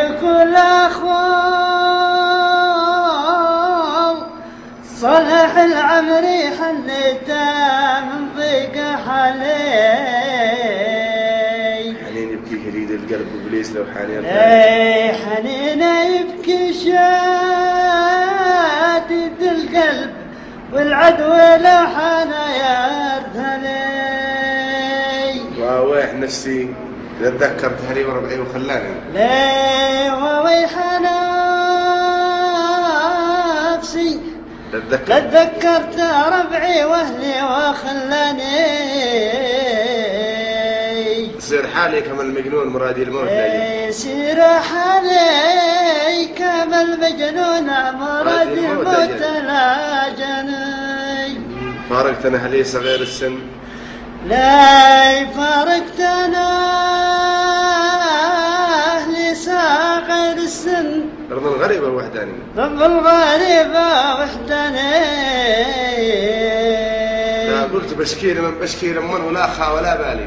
كل أخو صالح العمري حليته من ضيق حالي. حنين يبكي يريد القلب وبليس لو حنين حنينه يبكي شادد القلب والعدو لو حانا يرتلي. واويح نفسي تذكرت هلي وربعي وخلاني ليه وويح نفسي تذكرت ربعي واهلي وخلاني. يصير حالي كما المجنون مرادي الموت يصير حالي كما المجنون مرادي الموت لاجني. فارقت انا هلي صغير السن لا فارقت انا اهلي صغير السن رغم الغريبة وحداني رغم الغريبة وحداني. لا قلت بشكي لمن بشكي لمن ولا خا ولا بالي.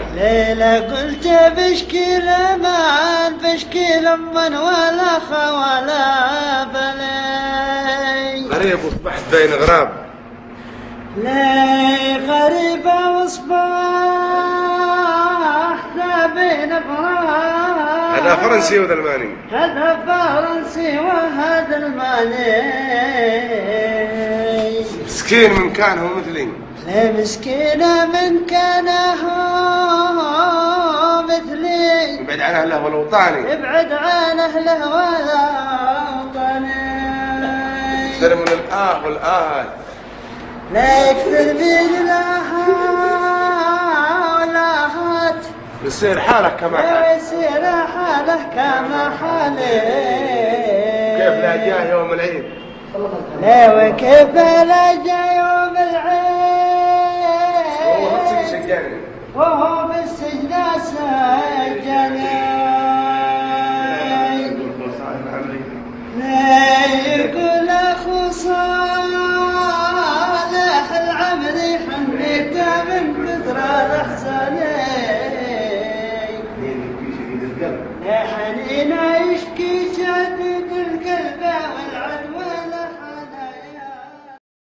لا قلت بشكي لمن بشكي لمن ولا خا ولا بالي. غريب وصبحت بين غراب لي غريبة واصبحت بين غراب. هذا فرنسي وذا الماني. هذا فرنسي وهذا الماني. مسكين من كان هو مثلي. لي مسكينة من كان هو مثلي. يبعد عن اهله والوطاني. يبعد عن اهله والوطني. اكثر من الآه والآهات. لا يكثر من الآهات. يصير حالك كما حالي. يصير حاله كما حالي. كيف لا جاء يوم العيد. لا وكيف لا جاء يوم العيد. وهو بالسجن سجاني. وهو بالسجن سجاني. لا يقول أخو صالح العمري حنيته من كثر الأحزان.